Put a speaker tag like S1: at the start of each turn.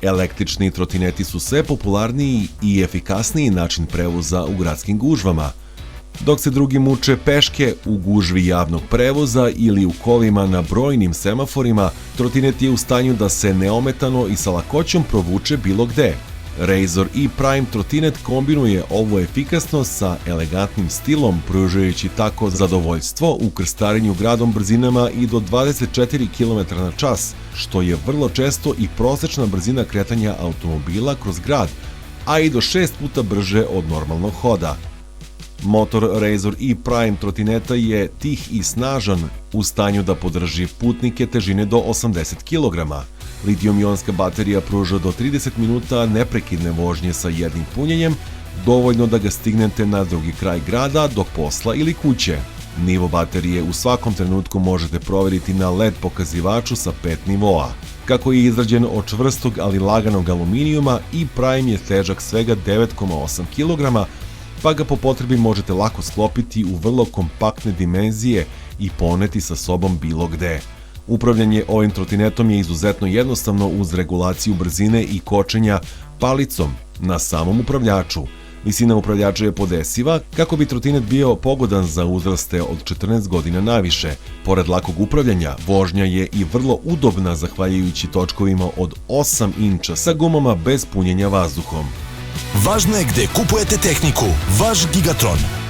S1: Električni trotineti su sve popularniji i efikasniji način prevoza u gradskim gužvama. Dok se drugi muče peške u gužvi javnog prevoza ili u kolima na brojnim semaforima, trotinet je u stanju da se neometano i sa lakoćom provuče bilo gde. Razor E-Prime trotinet kombinuje ovu efikasnost sa elegantnim stilom, pružajući tako zadovoljstvo u krstarenju gradom brzinama i do 24 km/h, što je vrlo često i prosečna brzina kretanja automobila kroz grad, a i do 6 puta brže od normalnog hoda. Motor Razor E-Prime trotineta je tih i snažan, u stanju da podrži putnike težine do 80 kg. Litijum-ionska baterija pruža do 30 minuta neprekidne vožnje sa jednim punjenjem, dovoljno da ga stignete na drugi kraj grada, do posla ili kuće. Nivo baterije u svakom trenutku možete proveriti na LED pokazivaču sa 5 nivoa. Kako je izrađen od čvrstog ali laganog aluminijuma, E-Prime je težak svega 9,8 kg, pa ga po potrebi možete lako sklopiti u vrlo kompaktne dimenzije i poneti sa sobom bilo gde. Upravljanje ovim trotinetom je izuzetno jednostavno uz regulaciju brzine i kočenja palicom na samom upravljaču. Visina upravljača je podesiva kako bi trotinet bio pogodan za uzraste od 14 godina naviše. Pored lakog upravljanja, vožnja je i vrlo udobna zahvaljujući točkovima od 8 inča sa gumama bez punjenja vazduhom.
S2: Važno je gde kupujete tehniku. Vaš Gigatron.